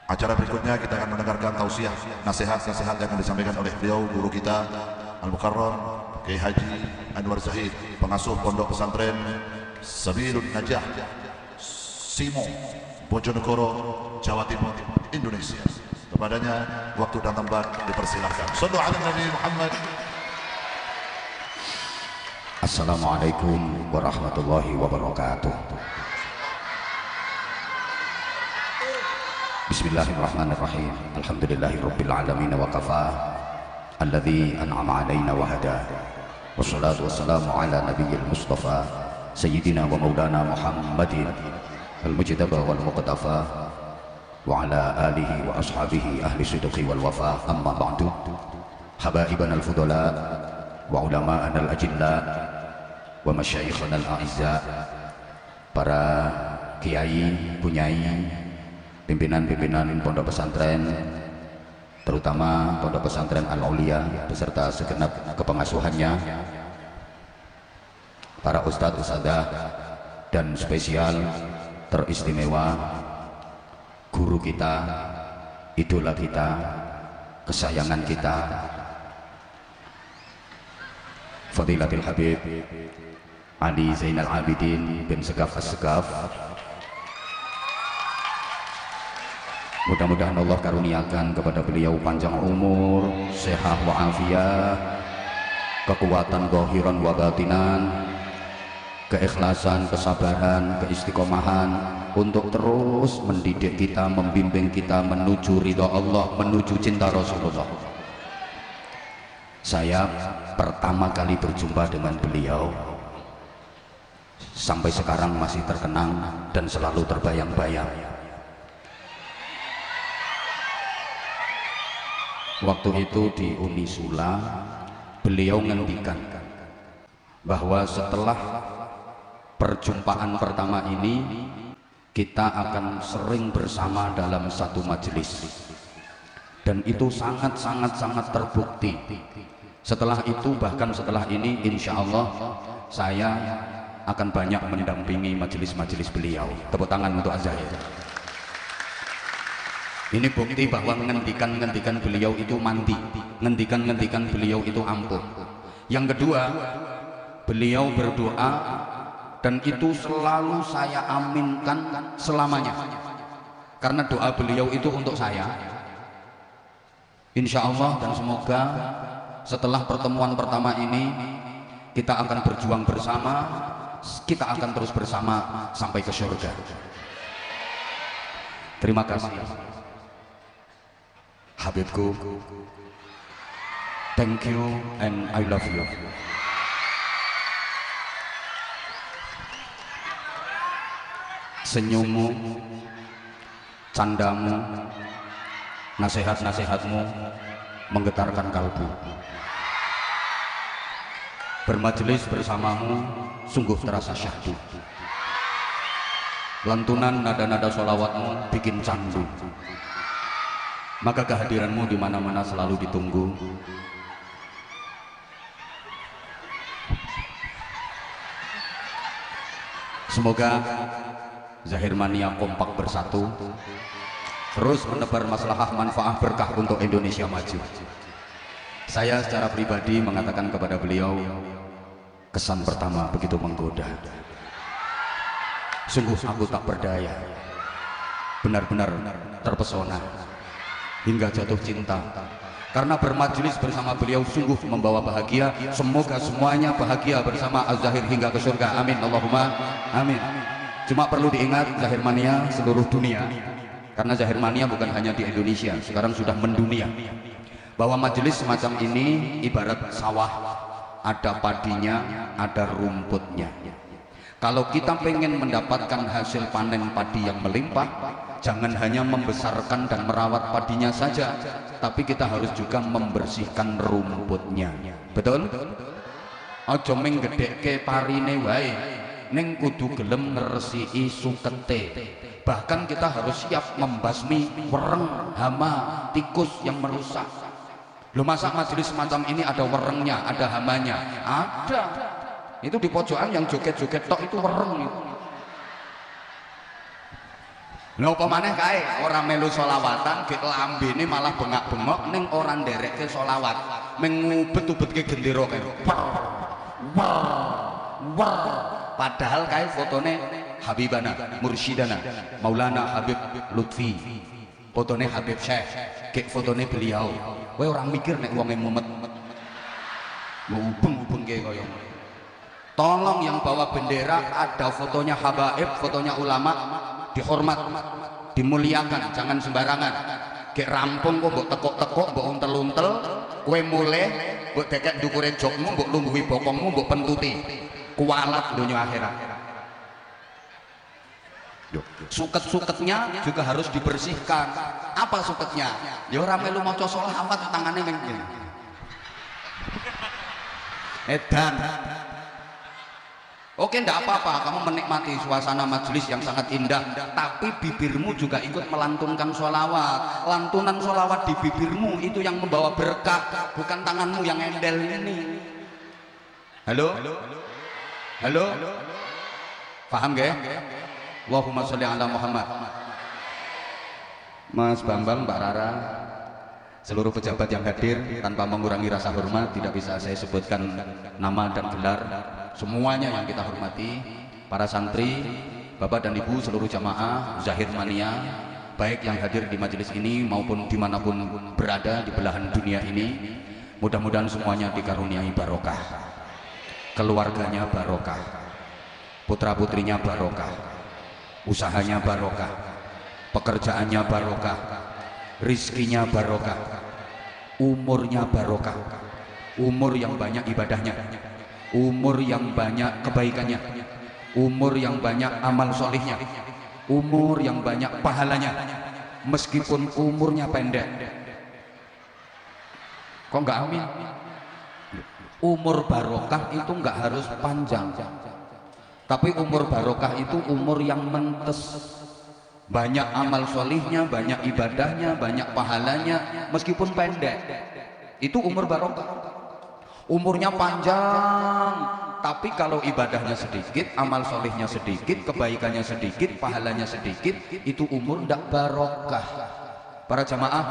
Acara berikutnya kita akan mendengarkan tausiah nasihat-nasihat yang akan disampaikan oleh beliau guru kita Al-Mukarram Kiai Haji Anwar Zahid, pengasuh Pondok Pesantren Sabilun Najah Simo Bojonegoro, Jawa Timur, Indonesia. Kepadanya waktu dan tempat dipersilahkan. Shallu ala Nabi Muhammad. Assalamualaikum warahmatullahi wabarakatuh. Bismillahirrahmanirrahim. Alhamdulillahirabbil alamin wa kafa. Alladzi an'ama 'alaina wa hada. Wassalatu wassalamu ala nabiyyil mustafa sayyidina wa maulana Muhammadin al-mujtaba wal muqtafa wa ala alihi wa ashabihi ahli sidqi wal wafa. Amma ba'du. Habaibana al-fudala wa ulama'ana al-ajilla wa masyayikhana al-a'izza, para kiai, bunyai, pimpinan-pimpinan pondok pesantren, terutama pondok pesantren Al-Aulia beserta segenap kepengasuhannya, para ustadz, ustadzah, dan spesial teristimewa guru kita, idola kita, kesayangan kita, Fadilatul Habib Ali Zainal Abidin bin Segaf As-Segaf. Mudah-mudahan Allah karuniakan kepada beliau panjang umur, sehat wa'afiyah, kekuatan zahiran wa batinan, keikhlasan, kesabaran, keistiqomahan untuk terus mendidik kita, membimbing kita menuju ridha Allah, menuju cinta Rasulullah. Saya pertama kali berjumpa dengan beliau, sampai sekarang masih terkenang dan selalu terbayang-bayang. Waktu itu di Unisula, beliau ngendikan bahwa setelah perjumpaan pertama ini kita akan sering bersama dalam satu majelis, dan itu sangat terbukti. Setelah itu, bahkan setelah ini, insya Allah saya akan banyak mendampingi majelis-majelis beliau. Tepuk tangan untuk Az-Zahid. Ini bukti bahwa ngendikan beliau itu mandi, ngendikan beliau itu ampuh. Yang kedua, beliau berdoa, dan itu selalu saya aminkan selamanya, karena doa beliau itu untuk saya. Insya Allah dan semoga setelah pertemuan pertama ini kita akan berjuang bersama, kita akan terus bersama sampai ke surga. Terima kasih Habibku, thank you and I love you. Senyummu, candamu, nasihat-nasihatmu menggetarkan kalbu. Bermajelis bersamamu sungguh terasa syahdu. Lantunan nada-nada sholawatmu bikin candu. Maka kehadiranmu di mana-mana selalu ditunggu. Semoga Zahir Mania kompak bersatu, terus menebar maslahah, manfaat, berkah untuk Indonesia maju. Saya secara pribadi mengatakan kepada beliau, kesan pertama begitu menggoda. Sungguh aku tak berdaya, benar-benar terpesona hingga jatuh cinta, karena bermajelis bersama beliau sungguh membawa bahagia. Semoga semuanya bahagia bersama Az-Zahir hingga ke surga. Amin, Allahumma amin. Cuma perlu diingat, Zahir Mania seluruh dunia, karena Zahir Mania bukan hanya di Indonesia, sekarang sudah mendunia, bahwa majelis semacam ini ibarat sawah, ada padinya, ada rumputnya. Kalau kita pengen mendapatkan hasil panen padi yang melimpah, jangan hanya membesarkan dan merawat padinya saja, tapi kita harus juga membersihkan rumputnya. Betul? Aja mung gedhekke parine wae, ning kudu gelem ngresiki sukete. Bahkan kita harus siap membasmi wereng, hama, tikus yang merusak. Loh, masa majelis semacam ini ada werengnya, ada hamanya? Ada. Itu di pojokan yang joget-joget tok itu wereng itu. Lha apa maneh kae ora melu selawatan gek lambene malah bengak-bengok ning ora nderekke selawat. Meng ngubet-ubetke gendera kae. Padahal kae fotone Habibana, Mursyidana, Maulana Habib Lutfi. Fotone Habib Syekh, gek fotone beliau. Kowe ora mikir nek wonge mumet. Ngubeng-ubengke kaya. Tolong yang bawa bendera ada fotonya habaib, fotonya ulama, dihormat, dimuliakan, jangan sembarangan. Gek rampung kok mbok tekok-tekok, mbok untel-untel, kowe mulai mbok dekek ndukure jokmu, mbok lungguhi bokongmu, mbok pentuti. Kualat dunia akhirat. Suket-suketnya juga harus dibersihkan. Apa suketnya? Ya ora melu maca sholawat tangane mengkin. Edan. Oke, ndak apa-apa, kamu menikmati suasana majelis yang sangat indah, tapi bibirmu juga ikut melantunkan sholawat. Lantunan sholawat di bibirmu itu yang membawa berkah, bukan tanganmu yang endel ini. Halo? Halo? Paham gak? Allahumma sholli ala Muhammad. Mas Bambang, Mbak Rara, seluruh pejabat yang hadir, tanpa mengurangi rasa hormat, tidak bisa saya sebutkan nama dan gelar. Semuanya yang kita hormati, para santri, bapak dan ibu, seluruh jamaah Zahir Mania, baik yang hadir di majelis ini maupun dimanapun berada di belahan dunia ini, mudah-mudahan semuanya dikaruniai barokah, keluarganya barokah, putra-putrinya barokah, usahanya barokah, pekerjaannya barokah, rizkinya barokah, umurnya barokah, umur yang banyak ibadahnya, umur yang banyak kebaikannya, umur yang banyak amal solihnya, umur yang banyak pahalanya, meskipun umurnya pendek. Kok enggak amin? Umur barokah itu enggak harus panjang, tapi umur barokah itu umur yang mentes, banyak amal solihnya, banyak ibadahnya, banyak pahalanya, meskipun pendek. Itu umur barokah. Umurnya panjang, tapi kalau ibadahnya sedikit, amal solihnya sedikit, kebaikannya sedikit, pahalanya sedikit, itu umur tidak barokah. Para jamaah,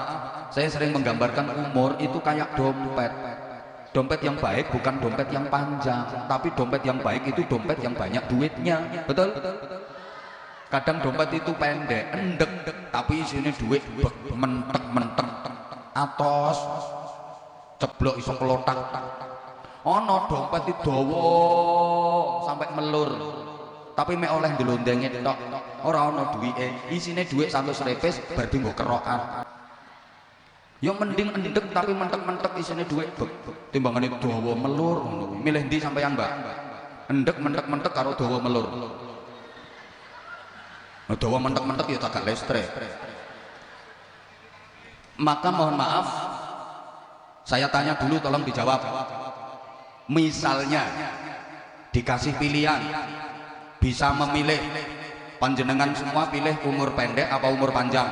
saya sering menggambarkan umur itu kayak dompet. Dompet yang baik bukan dompet yang panjang, tapi dompet yang baik itu dompet yang banyak duitnya. Betul? Kadang dompet itu pendek, endek, tapi isinya duit mentek-mentek, atos, ceblok iso kelotak. Ono dompet itu dawa sampai melur, tapi mek oleh ndelondenge tok, ora ono duwike, isine duit 100 repes bar nggo kerokan. Ya mending endek tapi mentek-mentek isine duit timbangane dawa melur. Milih ndi sampeyan, Mbak? Endek mentek-mentek karo dawa melur? Dawa mentek-mentek ya tagak listrik. Maka mohon maaf, saya tanya dulu, tolong dijawab. Misalnya dikasih pilihan, bisa memilih, panjenengan semua pilih umur pendek apa umur panjang?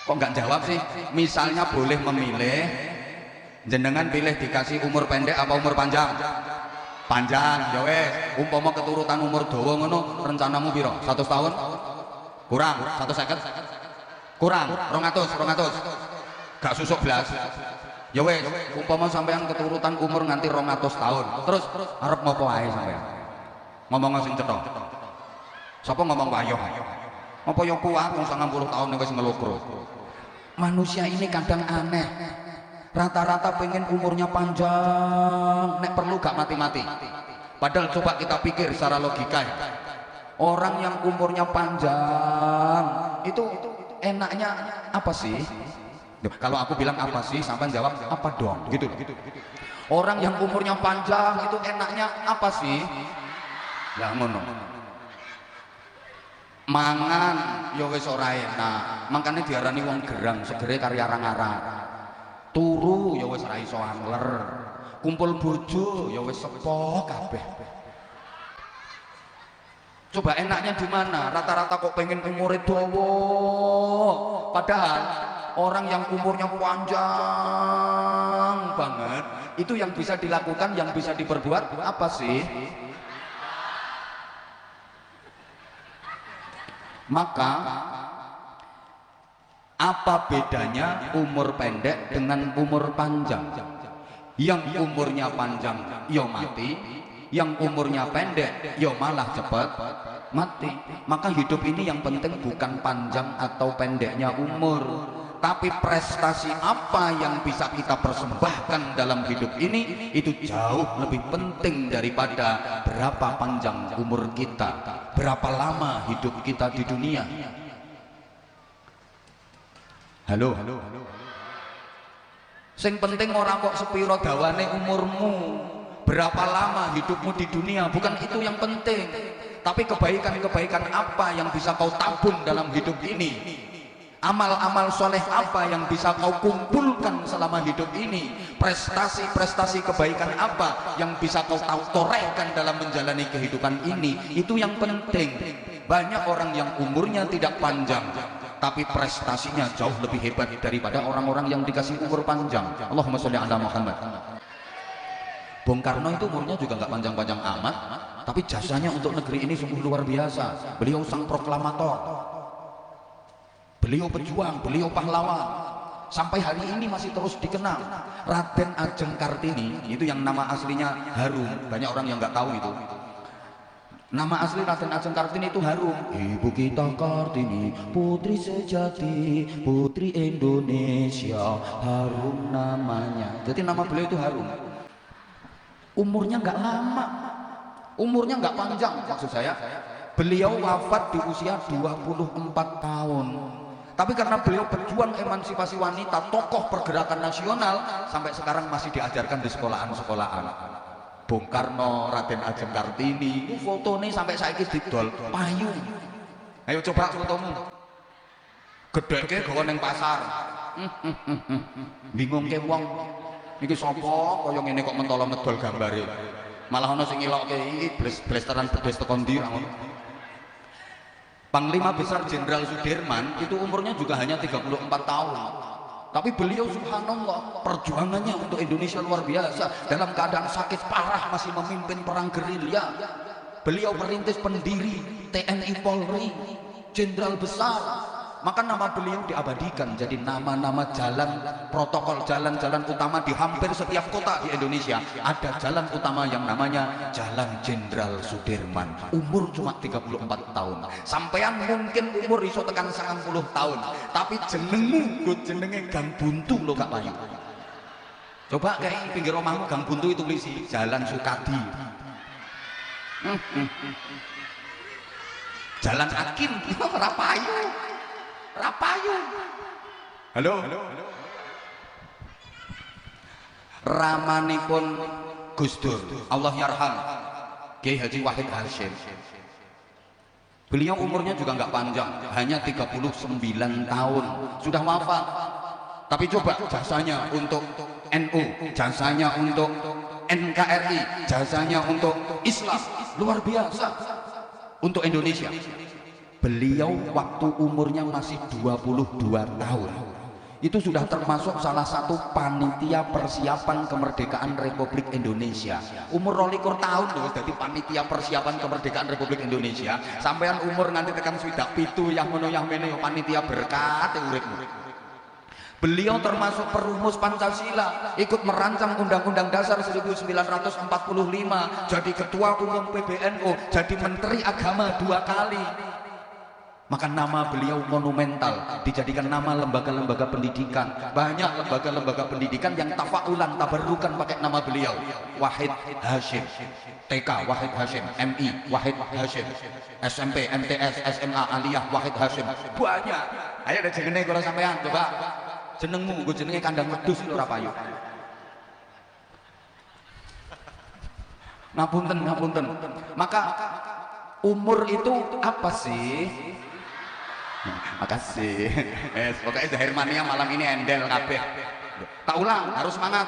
Kok nggak jawab sih? Misalnya boleh memilih, jenengan pilih dikasih umur pendek apa umur panjang? Panjang, ya wes. Umpama keturutan umur dawa ngono, rencanamu piro? 100 tahun? Kurang, 150? Kurang, 200. Gak susuk belas. Ya wes, umpama sampean keturutan umur nganti 200 tahun. Terus arep ngopo ae sampean? Ngomong sing cetha. Sapa ngomong wayo? Apa yo kuat wong 90 tahun wis ngelokro. Manusia ini kadang aneh. Rata-rata pengen umurnya panjang, nek perlu gak mati-mati. Padahal coba kita pikir secara logika. Orang yang umurnya panjang itu enaknya apa sih? Kalau aku bilang apa sih, sampai jawab apa dong, gitu. Orang yang umurnya panjang itu enaknya apa sih? Ya ngono. Mangan ya wis ora enak, makanya diarani wong gerang, segere kari arang-arang. Turu ya wis ora iso angler. Kumpul bojo ya wis sepo kabeh. Coba enaknya di mana? Rata-rata kok pengen umure dawa. Padahal orang yang umurnya panjang banget itu yang bisa dilakukan, yang bisa diperbuat apa sih? Maka apa bedanya umur pendek dengan umur panjang? Yang umurnya panjang yo mati, yang umurnya pendek yo malah cepat mati. Maka hidup ini yang penting bukan panjang atau pendeknya umur, tapi prestasi apa yang bisa kita persembahkan dalam hidup ini, itu jauh lebih penting daripada berapa panjang umur kita, berapa lama hidup kita di dunia. Halo. Sing penting ora kok sepiro dawane umurmu, berapa lama hidupmu di dunia, bukan itu yang penting. Tapi kebaikan-kebaikan apa yang bisa kau tabung dalam hidup ini, amal-amal soleh apa yang bisa kau kumpulkan selama hidup ini, prestasi-prestasi kebaikan apa yang bisa kau torehkan dalam menjalani kehidupan ini, itu yang penting. Banyak orang yang umurnya tidak panjang tapi prestasinya jauh lebih hebat daripada orang-orang yang dikasih umur panjang. Allahumma sholli ala Muhammad. Bung Karno itu umurnya juga nggak panjang-panjang amat, tapi jasanya untuk negeri ini sungguh luar biasa. Beliau sang proklamator, beliau pejuang, beliau pahlawan, sampai hari ini masih terus dikenal. Raden Ajeng Kartini itu yang nama aslinya Harum, banyak orang yang nggak tahu itu. Nama asli Raden Ajeng Kartini itu Harum. Ibu kita Kartini, putri sejati, putri Indonesia, Harum namanya. Jadi nama beliau itu Harum. Umurnya nggak lama, umurnya nggak panjang, maksud saya. Beliau wafat di usia 24 tahun. Tapi karena beliau pejuang emansipasi wanita, tokoh pergerakan nasional, sampai sekarang masih diajarkan di sekolahan-sekolahan. Bung Karno, Raden Ajeng Kartini, foto ini sampai saiki didol payu. Ayo coba fotomu. Gedeke gawa ning pasar. Bingung ke wong. Iki sapa kaya ngene kok mentolo medol gambare. Malah ana sing ngilokke iki blesteran bedes teko ndi ra ngono. Panglima Besar Jenderal Sudirman itu umurnya juga hanya 34 tahun. Tapi beliau subhanallah perjuangannya untuk Indonesia luar biasa. Dalam keadaan sakit parah masih memimpin perang gerilya. Beliau perintis pendiri TNI Polri, Jenderal besar. Maka nama beliau diabadikan jadi nama-nama jalan, protokol jalan-jalan utama di hampir setiap kota di Indonesia. Ada jalan utama yang namanya Jalan Jenderal Sudirman. Umur cuma 34 tahun. Sampean mungkin umur iso tekan 90 tahun, tapi jenengmu jenenge Gang Buntu lo Kak Bayu. Coba kayak pinggir omahmu Gang Buntu itu tulis Jalan Sukadi. Jalan Akin Rapayu. Rapayu. Halo. Ramanipun Gus Dur, Allah yarham, Kiai Haji Wahid Hasyim. Beliau umurnya juga nggak panjang, hanya 39 tahun, sudah wafat. Tapi coba jasanya untuk NU, jasanya untuk NKRI, jasanya untuk Islam, luar biasa untuk Indonesia. Beliau waktu umurnya masih 22 tahun itu sudah termasuk salah satu panitia persiapan kemerdekaan Republik Indonesia. Umur 22 tahun loh jadi panitia persiapan kemerdekaan Republik Indonesia. Sampean umur nganti tekan swidak pitu yang meno yang mene panitia berkat uripmu. Beliau termasuk perumus Pancasila, ikut merancang Undang-Undang Dasar 1945, jadi ketua umum PBNU, jadi menteri agama 2 kali. Maka nama beliau monumental, dijadikan nama lembaga-lembaga pendidikan. Banyak lembaga-lembaga pendidikan yang tafaulan, tabarukan pakai nama beliau. Wahid Hasyim, TK Wahid Hasyim, MI Wahid Hasyim, SMP, MTS, SMA, Aliyah Wahid Hasyim. Banyak. Ayo ada jenenge kalau sampean coba. Jenengmu, gue jenenge kandang wedhus lho Rapayu. Ngapunten, ngapunten. Maka umur itu apa sih? Makasih. Pokoknya Zahir Mania malam ini endel kabeh. Tak ulang, harus semangat.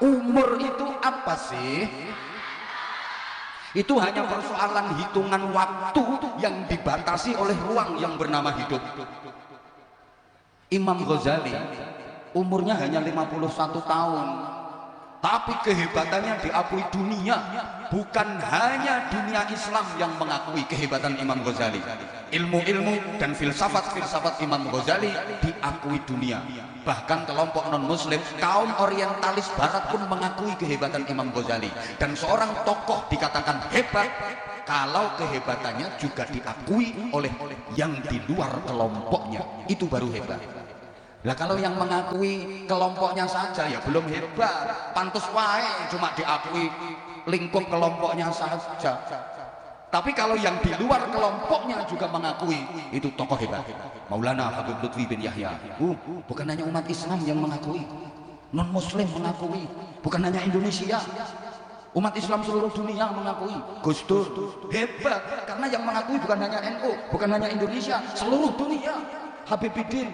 Umur itu apa sih? Itu hanya persoalan hitungan waktu yang dibatasi oleh ruang yang bernama hidup. Imam Ghazali umurnya hanya 51 tahun. tapi kehebatannya diakui dunia. Bukan hanya dunia Islam yang mengakui kehebatan Imam Ghazali, ilmu-ilmu dan filsafat-filsafat Imam Ghazali diakui dunia. Bahkan kelompok non-muslim, kaum orientalis barat pun mengakui kehebatan Imam Ghazali. Dan seorang tokoh dikatakan hebat kalau kehebatannya juga diakui oleh yang di luar kelompoknya, itu baru hebat. Lah kalau yang mengakui kelompoknya saja ya belum hebat, pantes wae cuma diakui lingkup kelompoknya saja. Tapi kalau yang di luar kelompoknya juga mengakui, itu tokoh hebat. Maulana Habib Lutfi bin Yahya. Bukan hanya umat Islam yang mengakui, non muslim mengakui, bukan hanya Indonesia. Umat Islam seluruh dunia mengakui Gus Dur hebat, karena yang mengakui bukan hanya NU, bukan hanya Indonesia, seluruh dunia. Habibuddin.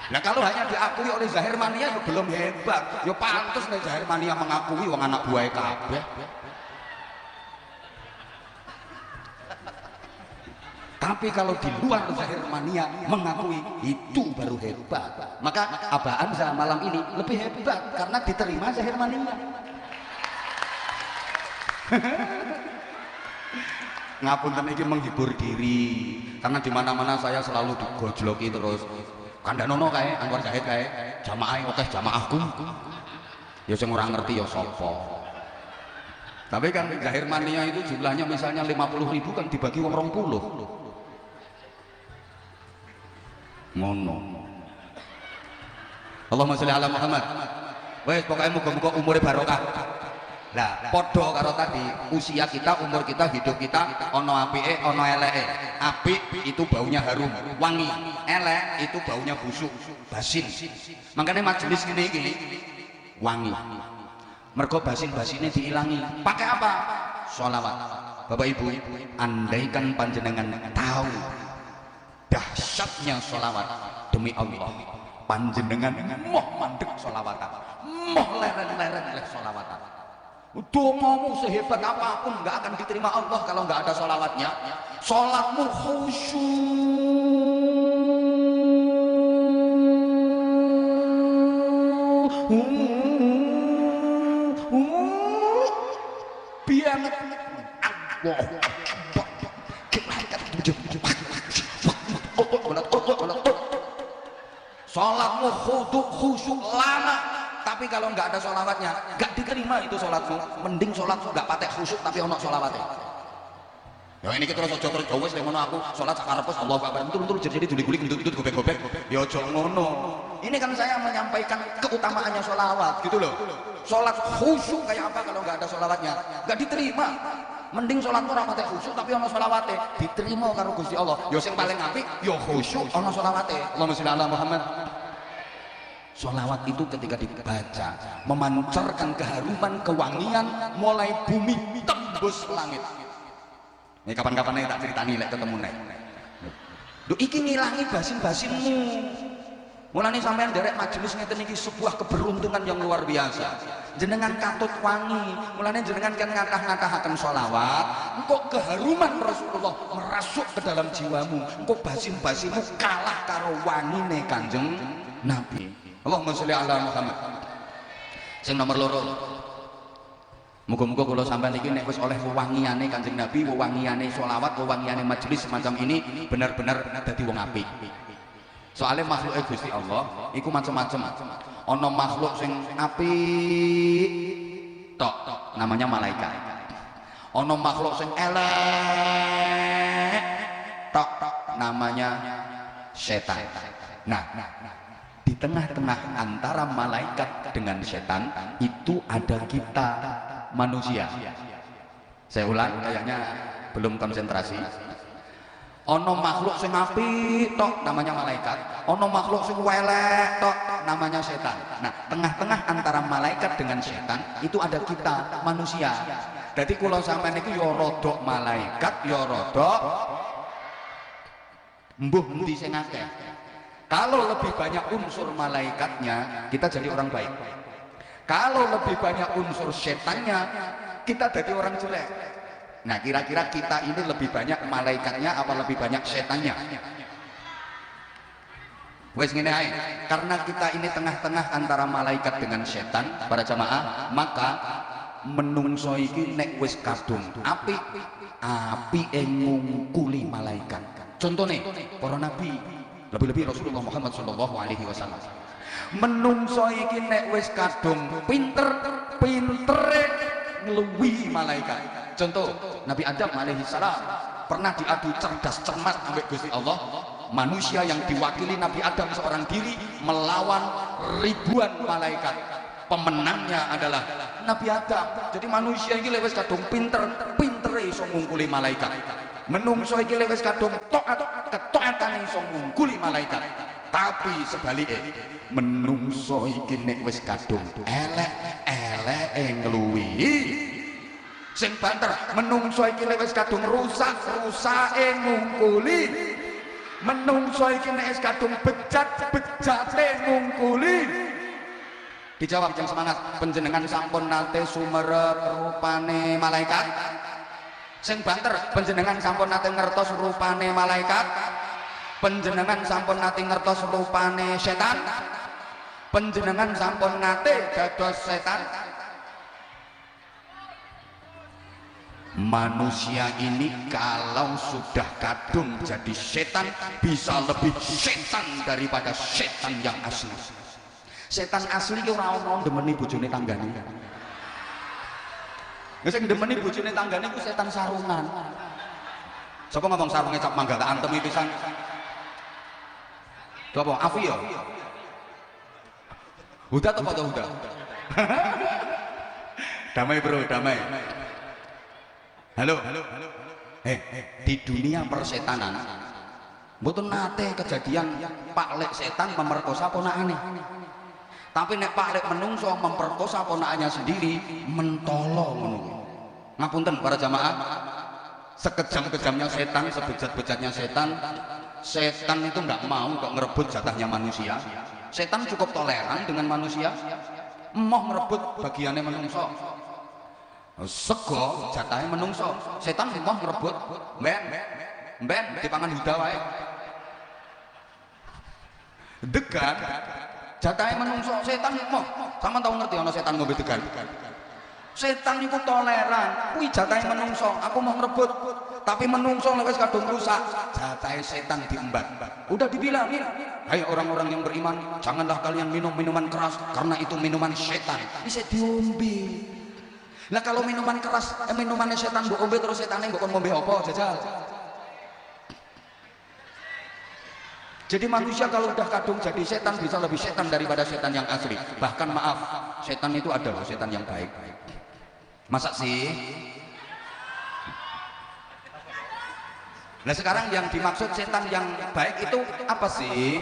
Nah kalau hanya diakui oleh Zahir Mania ya belum hebat. Ya pantes nih Zahir Mania mengakui wong anak buahnya kabeh. Tapi kalau di luar Zahir Mania mengakui, itu baru hebat. Maka Abah Anza malam ini lebih hebat karena diterima Zahir Mania. Ngapunten iki menghibur diri, karena di mana-mana saya selalu digojloki terus. Kandhanono kae Anwar Zahid kae jamaah akeh jamaahku. Ya sing ora ngerti ya sapa. Tapi kan Zahir Mania itu jumlahnya misalnya 50.000 kan dibagi wong 20. Ngono. Allahumma sholli ala Muhammad. Wes pokoke muga-muga umure barokah. Lah padha karo tadi, usia kita, umur kita, hidup kita ono apike, ono eleke. Apik itu baunya harum, wangi. Elek itu baunya busuk, basin. Makanya majelis ngene iki wangi. Mergo basin-basine diilangi. Pakai apa? Sholawat. Bapak Ibu, andaikan panjenengan tahu dahsyatnya sholawat, demi Allah panjenengan moh mandek sholawatan, moh leren-leren oleh sholawatan. Dongamu sehebat apapun nggak akan diterima Allah kalau nggak ada sholawatnya. Sholatmu khusyuk, biar sholatmu khusyuk lama. Tapi kalau nggak ada sholawatnya, nggak diterima itu sholatmu. Mending sholat nggak patek khusyuk tapi ono sholawatnya. Ya ini kita terus terus jauh sih ngono aku sholat sakarepus Allah Akbar betul jadi guling-guling itu gobek-gobek. Ya ojo ngono. Ini kan saya menyampaikan keutamaannya sholawat gitu loh. Sholat khusyuk kayak apa kalau nggak ada sholawatnya? Nggak diterima. Mending sholat ora patek khusyuk tapi ono sholawatnya. Diterima karo Gusti Allah. Ya sing paling apik ya khusyuk ono sholawatnya. Allahumma sholli ala Muhammad. Sholawat itu ketika dibaca memancarkan keharuman, kewangian mulai bumi tembus langit. Ini kapan-kapan tak ceritani lek ketemu nek. Lho iki ngilangi basin-basinmu. Mulane sampean nderek majelis ngeten iki sebuah keberuntungan yang luar biasa. Jenengan katut wangi, mulane jenengan kan ngatah-ngatahaken sholawat, engko keharuman Rasulullah merasuk ke dalam jiwamu. Engko basin-basinmu kalah karo wangine Kanjeng Nabi. Allahumma sholli ala Muhammad. Sing nomor loro. Muga-muga kula sampeyan iki nek wis oleh wewangiane Kanjeng Nabi, wewangiane sholawat, wewangiane majelis semacam ini benar-benar dadi wong apik. Soale makhluke Gusti Allah iku macam-macam. Ana makhluk sing apik tok, namanya malaikat. Ana makhluk sing elek tok, namanya setan. Nah, di tengah-tengah antara malaikat dengan setan itu ada kita manusia. Saya ulang, kayaknya belum konsentrasi. Ono makhluk sing apik tok namanya malaikat, ono makhluk sing welek tok namanya setan. Nah, tengah-tengah antara malaikat dengan setan itu ada kita manusia. Jadi kula sampeyan iki ya rodok malaikat, ya rodok mbuh endi sing akeh. Kalau lebih banyak unsur malaikatnya, kita jadi orang baik. Kalau lebih banyak unsur setannya, kita jadi orang jelek. Nah, kira-kira kita ini lebih banyak malaikatnya apa lebih banyak setannya? Wes ngene ae, karena kita ini tengah-tengah antara malaikat dengan setan, para jamaah, maka menungso iki nek wis kadung apik ngungkuli malaikat. Contohnya para nabi, lebih-lebih Rasulullah Muhammad sallallahu alaihi wasallam. Menungso iki nek wis kadung pintere ngluwi malaikat. Contoh Nabi Adam alaihi salam pernah diadu cerdas cermat ambek Gusti Allah. Manusia yang diwakili Nabi Adam seorang diri melawan ribuan malaikat. Pemenangnya adalah Nabi Adam. Jadi manusia iki lewes kadung pintere iso ngungkuli malaikat. Menungso iki lewes kadung ketaatane iso ngungkuli malaikat. Tapi sebaliknya menungso iki nek wis kadung elek ngluwi sing banter. Menungso iki lewes kadung rusake ngungkuli. Menungso iki nek wis kadung bejate ngungkuli. Dijawab yang semangat, penjenengan sampun nate sumerep rupane malaikat. Sing banter, penjenengan sampun nate ngertos rupane malaikat. Penjenengan sampun nate ngertos rupane setan. Penjenengan sampun nate dados setan. Manusia ini kalau sudah kadung jadi setan, bisa lebih setan daripada setan yang asli. Setan asli ki ora ono ndemeni bojone tanggane. Nek sing ndemeni bojone tanggane ku setan sarungan. Sapa ngomong sarunge cap mangga tak antemi pisan. Lho apa afi ya? Udah atau pada udah? Damai bro, damai. Halo. Di dunia persetanan mboten nate kejadian Pak Lek setan memerkosa ponakane. Tapi nek Pak Lek menungso memperkosa ponakannya sendiri, mentolo ngono. Ngapunten para jamaah, sekejam-kejamnya setan, sebejat-bejatnya setan, setan itu nggak mau kok ngerebut jatahnya manusia. Setan cukup toleran dengan manusia, mau merebut bagiannya menungso. Sego jatahnya menungso, setan mau merebut, ben dipangan huda wae. Degan jatahnya menungso, setan mau. Sama tahu ngerti ana setan ngombe degan. Setan itu toleran, kuwi jatahnya menungso, aku mau ngerebut. Tapi menungso nek wis kadung rusak, jatahnya setan diembat. Udah dibilang, hai orang-orang yang beriman, janganlah kalian minum minuman keras karena itu minuman setan. Bisa diombe. Lah kalau minuman keras, minumannya setan mbok ombe terus setane mbok kon ngombe apa jajal? Jadi manusia kalau udah kadung jadi setan bisa lebih setan daripada setan yang asli. Bahkan maaf, setan itu ada loh setan yang baik. Masa sih? Nah sekarang yang dimaksud setan yang baik itu apa sih?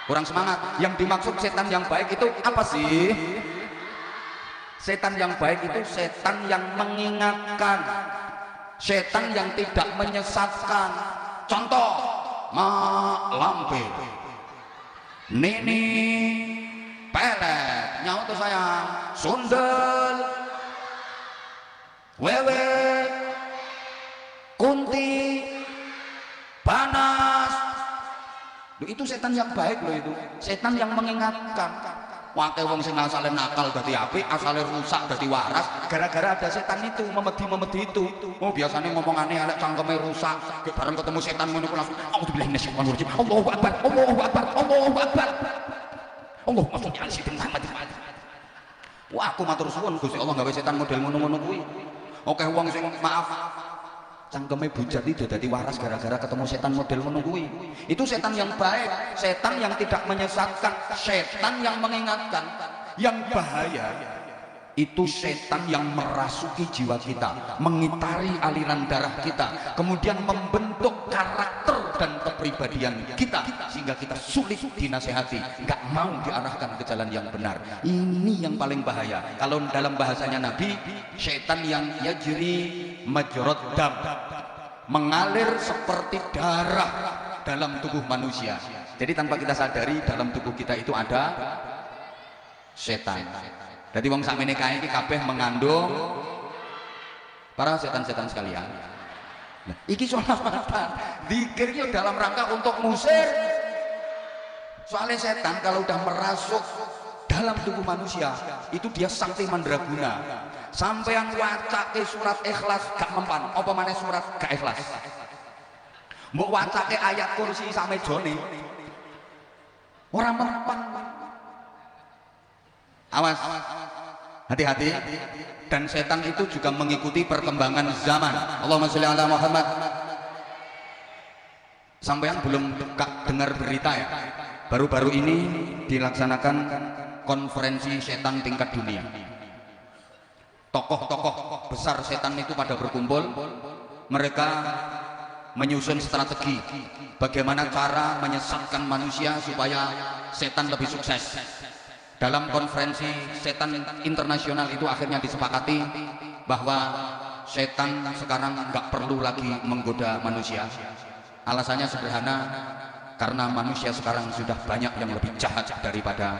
Kurang semangat. Yang dimaksud setan yang baik itu apa sih? Setan yang baik itu setan yang mengingatkan, setan yang tidak menyesatkan. Contoh, Mak Lampir, Nini Pelet, nyawa tuh sayang, Sundel, Wewe, Kunti, Panas. Loh, itu setan yang baik loh itu, setan yang mengingatkan. Wakil wong sing asale nakal dadi apik, asale rusak dadi waras, gara-gara ada setan itu, memedi itu. Oh, biasanya ngomongane elek cangkeme rusak, bareng ketemu setan ngono ku langsung auzubillahi minasyaitonir rajim. Allahu akbar, Allahu akbar, Allahu akbar. Allahumma sholli ala sayyidina Muhammad. Wah, aku matur suwun Gusti Allah gawe setan model ngono-ngono kuwi. Oke wong sing maaf cangkeme bujat itu jadi waras gara-gara ketemu setan model ngono kuwi. Itu setan yang baik, setan yang tidak menyesatkan, setan yang mengingatkan. Yang bahaya itu setan yang merasuki jiwa kita, mengitari aliran darah kita, kemudian membentuk karakter dan kepribadian kita sehingga kita sulit dinasehati, nggak mau diarahkan ke jalan yang benar. Ini yang paling bahaya. Kalau dalam bahasanya Nabi, setan yang yajri majrad dam, mengalir seperti darah dalam tubuh manusia. Jadi tanpa kita sadari dalam tubuh kita itu ada setan. Jadi wong sakmene kae iki kabeh mengandung para setan-setan sekalian. Nah, iki sholawatan, zikir dalam rangka untuk ngusir Soalnya setan kalau udah merasuk dalam tubuh manusia itu dia sakti mandraguna. Sampai yang wacake surat ikhlas gak mempan, apa mana surat gak ikhlas. Mbok wacake ayat kursi sampai jone orang mempan. Awas, hati-hati. Dan setan itu juga mengikuti perkembangan zaman. Allahumma sholli ala Muhammad. Sampai yang belum dengar berita ya, baru-baru ini dilaksanakan konferensi setan tingkat dunia. Tokoh-tokoh besar setan itu pada berkumpul. Mereka menyusun strategi bagaimana cara menyesatkan manusia supaya setan lebih sukses. Dalam konferensi setan internasional itu akhirnya disepakati bahwa setan sekarang nggak perlu lagi menggoda manusia. Alasannya sederhana, karena manusia sekarang sudah banyak yang lebih jahat daripada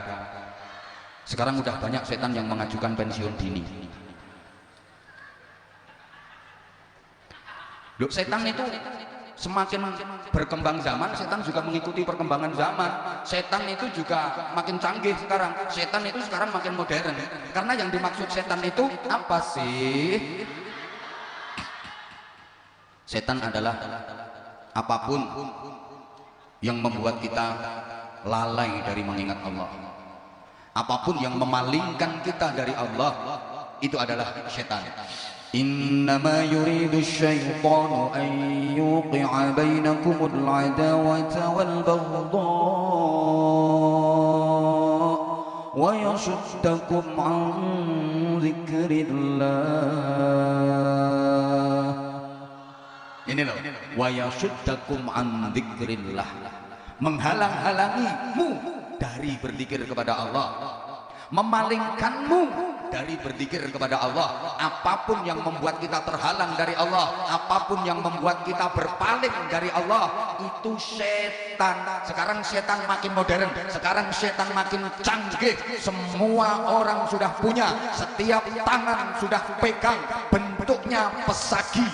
sekarang. Udah banyak setan yang mengajukan pensiun dini. Loh, setan itu semakin berkembang zaman, setan juga mengikuti perkembangan zaman. Setan itu juga makin canggih sekarang. Setan itu sekarang makin modern. Karena yang dimaksud setan itu apa sih? Setan adalah apapun yang membuat kita lalai dari mengingat Allah. Apapun yang memalingkan kita dari Allah, itu adalah setan. Innama yuridu syaitanu an yuqi'a bainakumul adawata wal baghdha wa yasuddakum an dzikrillah. Ini loh, wa yasuddakum an dzikrillah, menghalang-halangimu dari berzikir kepada Allah, memalingkanmu dari berzikir kepada Allah. Apapun yang membuat kita terhalang dari Allah, apapun yang membuat kita berpaling dari Allah, itu setan. Sekarang setan makin modern, sekarang setan makin canggih. Semua orang sudah punya, setiap tangan sudah pegang, bentuknya pesagi.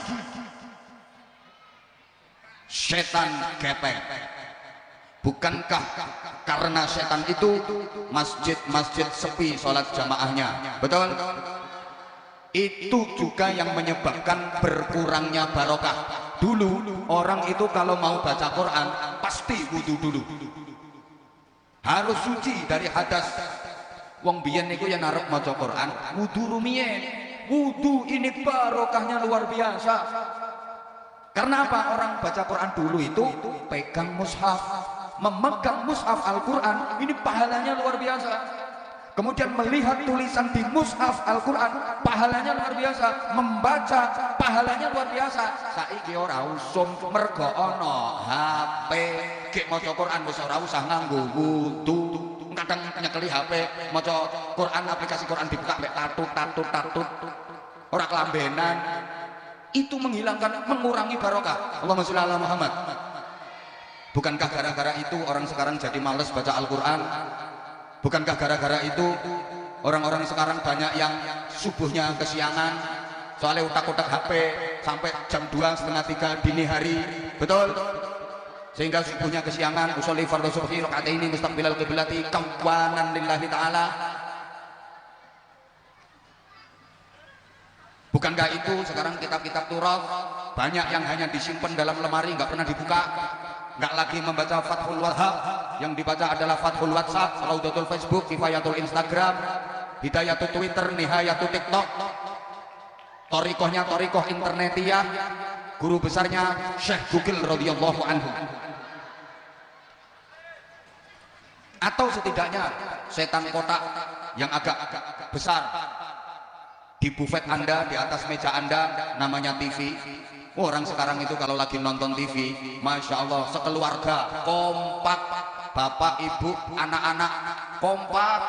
Setan gepeng. Bukankah karena setan itu masjid-masjid sepi sholat jamaahnya? Betul? Itu juga yang menyebabkan berkurangnya barokah. Dulu orang itu kalau mau baca Quran pasti wudu dulu, harus suci dari hadas. Wong biyen niku yang narep maca Quran wudu rumiyin. Wudu ini barokahnya luar biasa. Karena apa? Orang baca Quran dulu itu pegang mushaf, memegang mushaf Al-Quran, ini pahalanya luar biasa. Kemudian melihat tulisan di mushaf Al-Quran, pahalanya luar biasa. Membaca, pahalanya luar biasa. Saiki ora usum mergo ana HP, gek maca Quran wis ora usah nganggo wudu. Kadang nyekeli HP maca Quran, aplikasi Quran dibuka mek tatut. Ora kelambenan. Itu menghilangkan, mengurangi barokah. Allahumma sholli ala Muhammad. Bukankah gara-gara itu orang sekarang jadi males baca Al-Quran? Bukankah gara-gara itu orang-orang sekarang banyak yang subuhnya kesiangan? Soalnya utak-utak HP sampai jam 2, setengah 3 dini hari. Betul? Sehingga subuhnya kesiangan. Usolli fardhu subhi raka'ataini mustaqbilal qiblati qawwanan lillahi ta'ala. Bukankah itu sekarang kitab-kitab Taurat banyak yang hanya disimpan dalam lemari, nggak pernah dibuka? Nggak lagi membaca Fathul Wahhab, yang dibaca adalah Fathul WhatsApp, Raudatul Facebook, Kifayatul Instagram, Hidayatul Twitter, Nihayatul TikTok, Torikohnya Torikoh Internetiyah, guru besarnya Syekh Google radhiyallahu anhu. Atau setidaknya setan kotak yang agak besar di bufet Anda, di atas meja Anda, namanya TV. Orang sekarang itu kalau lagi nonton TV, Masya Allah, sekeluarga kompak, bapak, ibu, anak-anak kompak,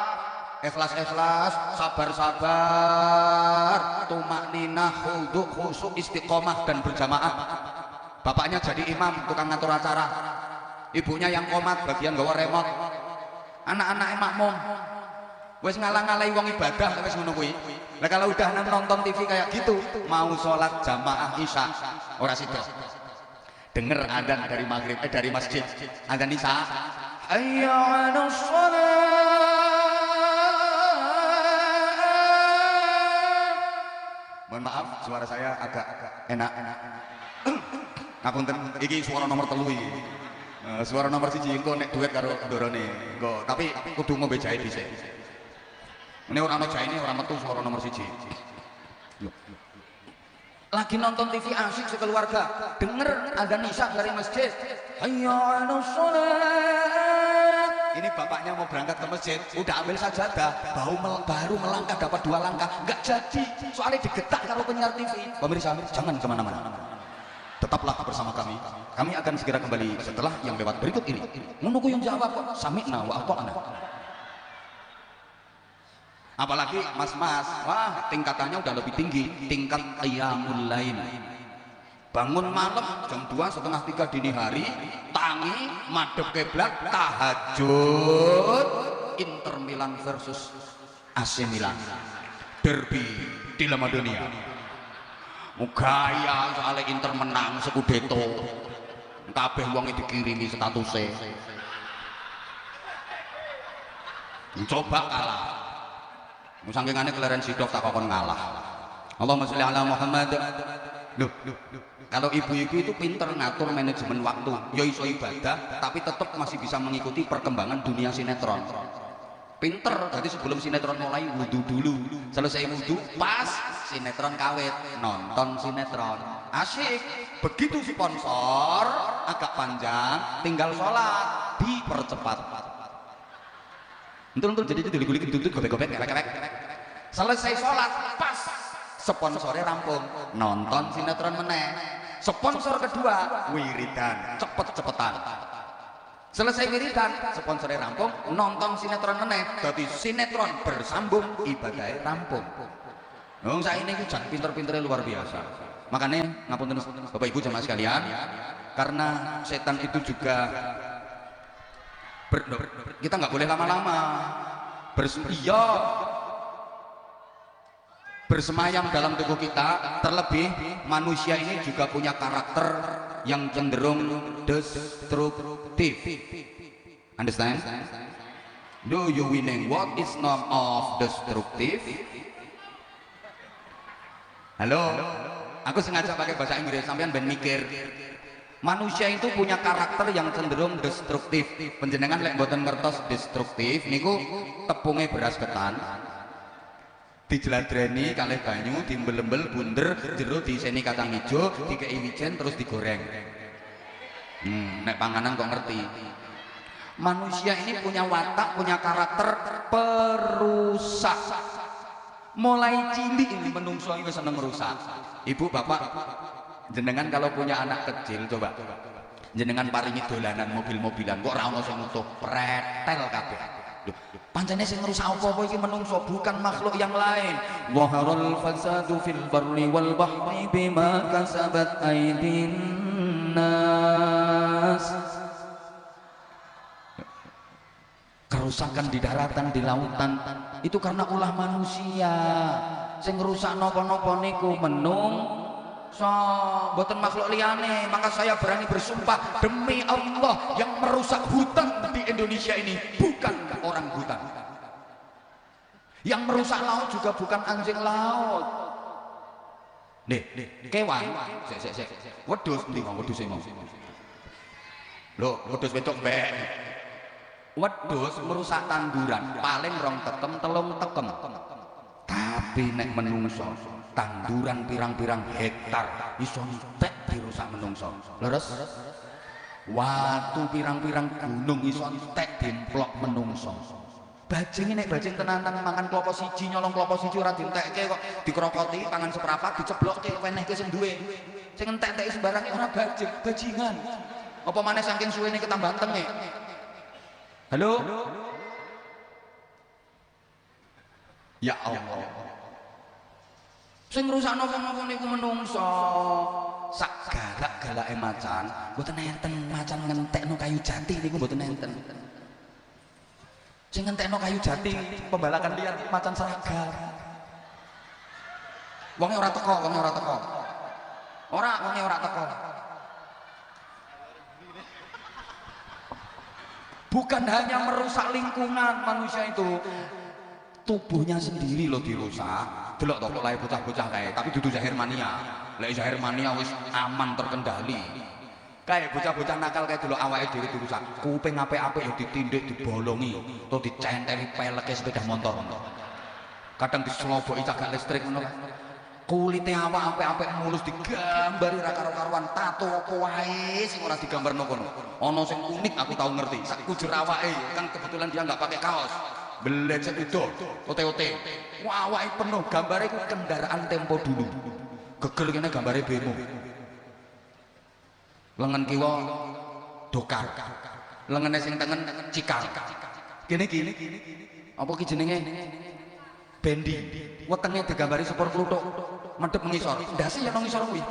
ikhlas-ikhlas, sabar-sabar, tumak ninah, khudu, khusyuk, istiqomah dan berjamaah. Bapaknya jadi imam, tukang ngatur acara, ibunya yang komat, bagian gawa remote, anak-anaknya makmum. Wes ngalang-ngalai wong ibadah, wes ngono kuwi. Nah kalau udah nonton TV kayak gitu, mau sholat jamaah isya, ora sida. Denger adzan dari maghrib, dari masjid, adzan isya, hayya 'alas shalah. Mohon maaf suara saya agak enak. Ngapunten iki suara nomor 3 iki. Suara nomor 1 engko nek duet karo ndorone. Engko tapi kudu ngombe jahe dhisik. Ini ora ana jaine ora metu suara nomor 1. Lagi nonton TV asik sekeluarga, denger ada nisa dari masjid. Hayya 'alas shalah. Ini bapaknya mau berangkat ke masjid, udah ambil sajadah, baru melangkah dapat 2 langkah, nggak jadi. Soalnya digetak kalau penyiar TV. Pemirsa, jangan kemana-mana. Tetaplah bersama kami. Kami akan segera kembali setelah yang lewat berikut ini. Menunggu yang jawab kok. Sami'na wa ata'na. Apalagi mas-mas, wah tingkatannya udah lebih tinggi, tingkat qiyamul lail. Bangun malam jam 2:30 dini hari, tangi madhep kiblat, tahajud. Inter Milan versus AC Milan, derby di La Madonia. Gaya soalnya Inter menang Scudetto, kabeh wong dikirimi statusnya. Coba kalah. Sangkingane keleren sidok tak kokon ngalah. Allahumma sholli ala Muhammad. Loh, kalau ibu-ibu itu pinter ngatur manajemen waktu, ya iso ibadah tapi tetap masih bisa mengikuti perkembangan dunia sinetron. Pinter, jadi sebelum sinetron mulai wudu dulu, selesai wudu pas sinetron kawit, nonton sinetron. Asyik. Begitu sponsor agak panjang, tinggal sholat dipercepat. Entul jadi itu digulik gobek-gobek kewek. Selesai sholat pas sponsornya rampung, nonton sinetron meneh. Sponsor kedua wiridan cepet-cepetan. Selesai wiridan sponsornya rampung, nonton sinetron meneh. Jadi sinetron bersambung, ibadahnya rampung. Wong saiki iki jan pinter-pintere luar biasa. Makanya ngapunten Bapak Ibu jamaah sekalian, karena setan itu juga kita nggak boleh lama-lama bersemayam dalam tubuh kita. Terlebih manusia ini juga punya karakter yang cenderung destruktif. Understand? Do you winning what is known of destructive? Halo, aku sengaja pakai bahasa Inggris sampean ben mikir. Manusia itu punya karakter yang cenderung destruktif. Panjenengan lek mboten ngertos destruktif niku tepungnya beras ketan dijladreni kalih banyu, diembel-embel bunder, jero diiseni kacang hijau, dikei wijen terus digoreng. Nek panganan kok ngerti. Manusia ini punya watak, punya karakter perusak. Mulai cilik ini menungso iki seneng rusak. Ibu, bapak, jenengan kalau punya anak kecil coba jenengan paringi dolanan mobil-mobilan kok ora ono sing utuh pretel kabeh. Lho, pancene sing ngrusak apa-apa iki menungso, bukan makhluk yang lain. Waharul fasadu fil barri wal bahri bima kasabat aydin nas. Kerusakan di daratan, di lautan itu karena ulah manusia. Sing ngrusak napa-napa niku menungso, boten makhluk liyane. Maka saya berani bersumpah demi Allah, yang merusak hutan di Indonesia ini bukan orang hutan. Yang merusak laut juga bukan anjing laut. Nih, kewan. Sik. Wedhus ndi mau wedhus mau. Lho, wedhus wedok mbek. Wedhus merusak tanduran paling 2 tekem 3 tekem. Tapi nek menungso tanduran pirang-pirang hektar iso entek dirusak menungso. Leres? Watu pirang-pirang gunung iso entek dimplok menungso. Bajing nek bajing tenan-tenan mangan klopo siji nyolong klopo siji ora dientekke kok dikrokoti pangan seprapat diceplokke wenehke sing duwe. Sing entek-entek sembarang ora bajingan. Apa maneh saking suwene ketambah tenge. Halo? Ya Allah. Sing ngrusakno wong-wong niku menungso. Sak galak-galake macan, mboten enten macan ngentekno kayu jati niku mboten enten. Sing ngentekno kayu jati pembalakan liar macan seragam. Wonge ora teko. Wonge ora teko. Bukan hanya merusak lingkungan, manusia itu tubuhnya sendiri loh dirusak. Delok to lae bocah-bocah kae, tapi dudu Zahir mania. Lek Zahir mania wis aman terkendali. Kayak bocah-bocah nakal kayak dulu awake dhewe dirusak. Kuping apik-apik ya ditindik, dibolongi, atau dicenteli peleke sepeda motor. Kadang diseloboki cagak listrik ngono. Kulite awak apik-apik mulus digambari ra karo-karuan, tato apa wae sing ora digambarno kono. Ana sing unik aku tahu ngerti. Sak kujur awake kan kebetulan dia enggak pakai kaos. Belecet itu, ote-ote. Wah, awake penuh gambare ku kendaraan tempo dulu. Geger kene gambare bemo. Lengan kiwa dokar, lengene sing tengen cikal. Kene gini, apa ki jenenge? Bendi. Wetenge digambari sepur kluthuk, medhep mengisor. Ndase ya nang ngisor kuwi.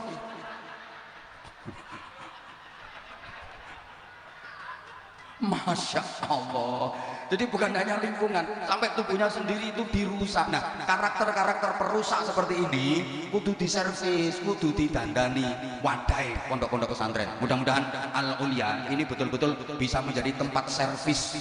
Masya Allah. Jadi bukan hanya lingkungan, sampai tubuhnya sendiri itu dirusak. Nah, karakter-karakter perusak seperti ini kudu diservis, kudu didandani wadai pondok-pondok pesantren. Mudah-mudahan Al Ulia ini betul-betul bisa menjadi tempat servis